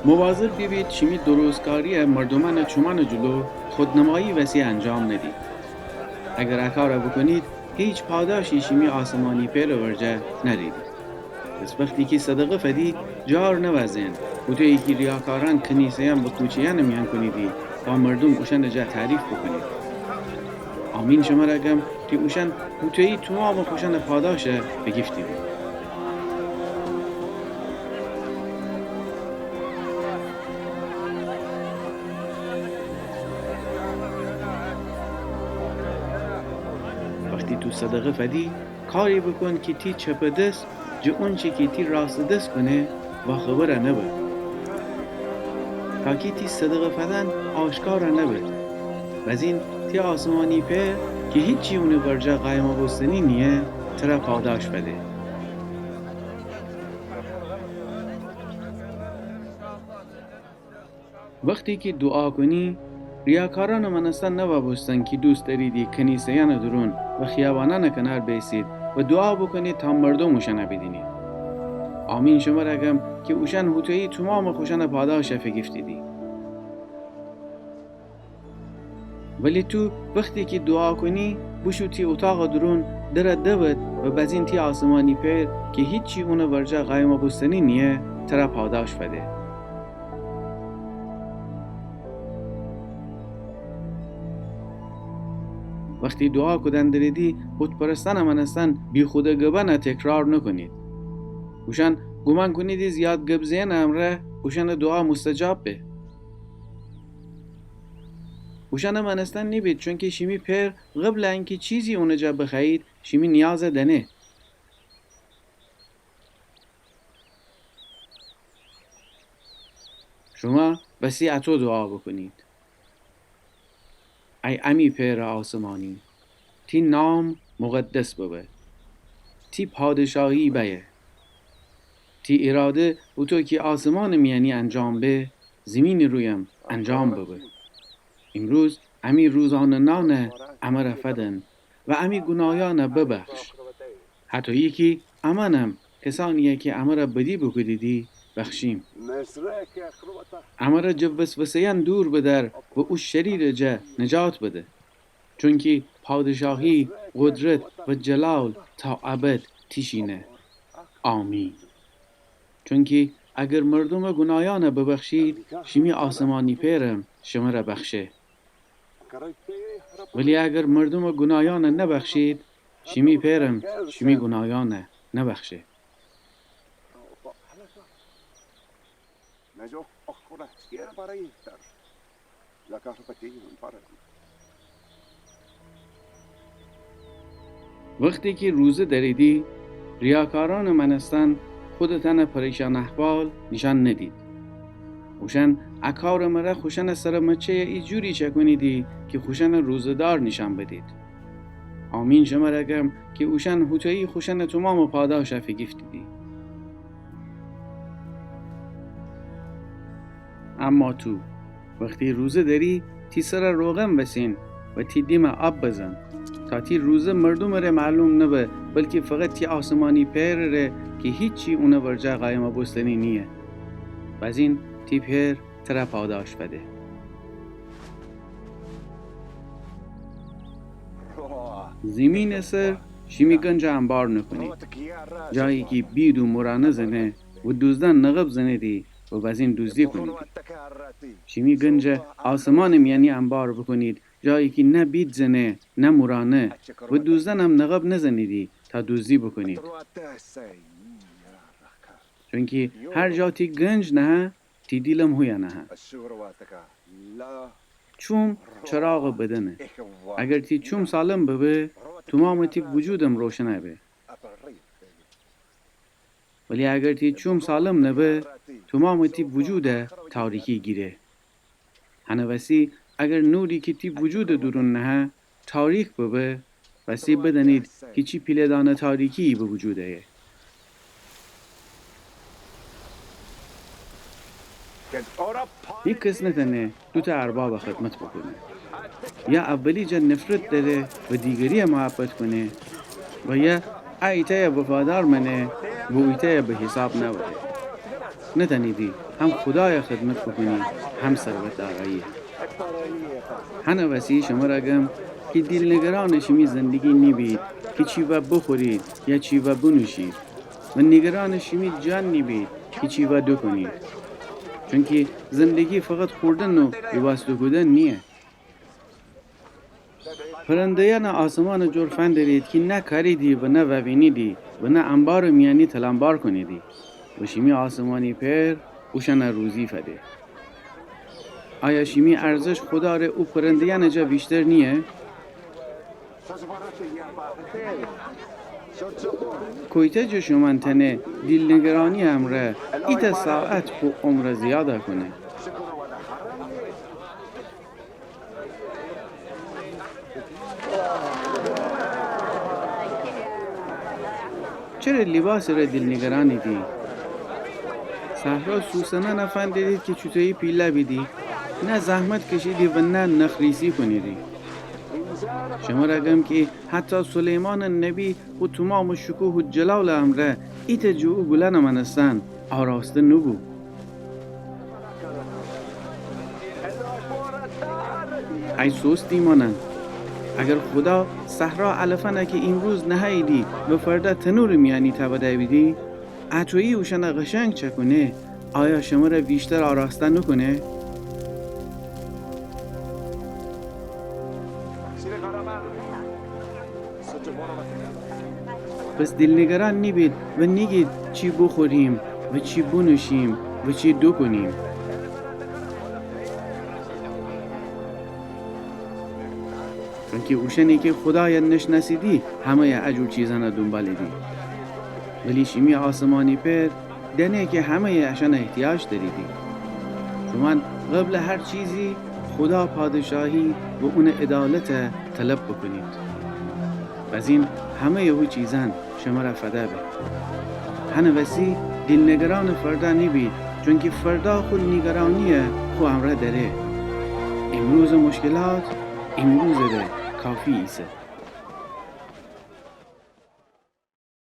مواظب بیایید شیمی درستکاری مردمان چومان جلو خودنمایی وسیع انجام ندید. اگر اکار بکنید هیچ پاداشی شیمی آسمانی پیر ورجه ندیدید. بس وقتی که صدقه فدی جار نوزین و تو یکی ریاکاران کنیسه با کوچیان میان کنیدی تا مردم اوشن جا تعریف بکنید. آمین شما رگم که اوشن و توی تمام خوشن پاداشه بگفتیدی. وقتی تو صدقه فدی کاری بکن که تی چپ دست جه اون چی که تی راست دست کنه و خبره نبود. تا که تی صدقه فدن آشکار نبود. وزین تی آسمانی په که هیچی اونو برجا قایم بستنی نیه ترا پاداش بده. وقتی که دعا کنی ریاکاران منستان نوابستن که دوست داریدی کنیسیان درون و خیابانان کنار بیسید و دعا بکنید تا مردم اوشن بدینید. آمین شما رگم که اوشن هوتوی تمام خوشن پاداش فگفتیدی. ولی تو وقتی که دعا کنی بشو تی اتاق درون در دوت و بزین تی آسمانی پیر که هیچی اونو ورجا قایم بستنی نیه ترا پاداش بده. وقتی دعا کدن دریدی بت پرستان منستان بی خود گبن تکرار نکنید. اوشن گمان کنیدی زیاد گبزین امره اوشن دعا مستجاب به. اوشن منستان نیبید چون که شیمی پیر قبل اینکه چیزی اونجا بخواید شیمی نیاز دنه. شما بسی اتو دعا بکنید. ای امی پیر آسمانی تی نام مقدس بوه. تی پادشاهی بیه. تی اراده و تو که آسمان میانی انجام به زمین رویم انجام بوه. امروز امی روزانه نان امر فدن و امی گناهان ببخش. حتی یکی امانم کسانیه که امر بدی بکدیدی بخشیم. امر جو وسوسیان دور بدر و او شریر جه نجات بده. چون که پادشاهی قدرت و جلال تا ابد تیشینه. آمین. چون که اگر مردم گناهان ببخشید شمی آسمانی پیرم شما را بخشه. ولی اگر مردم گناهان نبخشید شمی پیرم شمی گناهان نبخشه. وقتی که روزه دریدی ریاکاران منستان خودتان پریشان احوال نشان ندید. اوشن اکار مره خوشن سر مچه ای جوری چکنیدی که خوشن روزدار نشان بدید. آمین شما رگم که اوشن هوتوی خوشن تمام پاداش فگفتیدی. اما تو وقتی روزه داری تی سر روغم بسین و تی دیم آب بزن تا تی روزه مردم ره معلوم نبه بلکه فقط تی آسمانی پیر ره که هیچی اونه ورجا قایم بستنی نیه. بزین تی پیر ترا پاداش بده. زمین سر شیمی گنج انبار نکنید. جایی که بید و مرانه زنه و دوزدن نغب زنه دی و بزین دوزدی کنید. شیمی گنج آسمان میانی انبار بکنید جایی که نه بید زنه نه مرانه و دوزدن هم نغب نزنیدی تا دوزدی بکنید. چون که هر جا تی گنج نه تی دیلم هویا نه. چوم چراغ بدنه. اگر تی چوم سالم ببه تمام تی وجودم روشنه به. ولی اگر تی چوم سالم نبه تمام تی وجود تاریکی گیره. هنوسی اگر نوری که تی وجود درون نه تاریک ببه وسی بدنید که چی پیلدان تاریکی به وجوده. یک کس نتنه دوتا ارباب خدمت بکنه. یا اولی جا نفرت داره و دیگری محبت کنه و یا ایتای وفادار منه و ایتای به حساب نبره. نتنیدی هم خدای خدمت بکنی هم ثروت دارایی. هنه وسیع شما را گم که دلنگران شمی زندگی نبید که چی و بخورید یا چی و بنوشید و نگران شمی جان نبید که چی و دو کنید، چون که زندگی فقط خوردن و بواسطه کردن نیه. پرندیان آسمان جور فن دارید که نه کاری دی و نه ووینی دی و نه انبار میانی تلمبار کنیدی و شمی آسمانی پر اوشن روزی فده. آیا شمی ارزش خدا ره او پرندیان جا بیشتر نیه؟ کویته جو شما تنه دلنگرانی امره ایت ساعت خو عمر زیاده کنه. چرا لباس را دلنگرانی دی؟ صحرا سوسنه نفن دیدید که چطوری پیله بیدی؟ نه زحمت کشیدی و نه نخریسی کنیدی. شما را گم که حتی سلیمان نبی و تمام و شکوه و جلال امره ایت جو گلن منستن آراسته نبو. ای سوستی مانند اگر خدا صحرا علفنه که امروز نهایدی و فردا تنور میانی تبده بیدی اتویی اوشن قشنگ چکونه، آیا شما را بیشتر آراسته نکنه؟ پس دلنگران نبید و نگید چی بخوریم و چی بنوشیم و چی دو کنیم. چون که اوشنی که خدای نشناسیدی همه اجور چیزانا دنبال دی. ولی شمی آسمانی پر دنه که همه اشان احتیاج داریدی. شما قبل هر چیزی خدا پادشاهی و اون عدالت طلب بکنید. از این همه او چیزان شما را فدا به. هنه وسی دلنگران فردا نبید، چون که فردا خود نگرانیه خو امره داره. امروز مشکلات امروز ده کافی ایسه.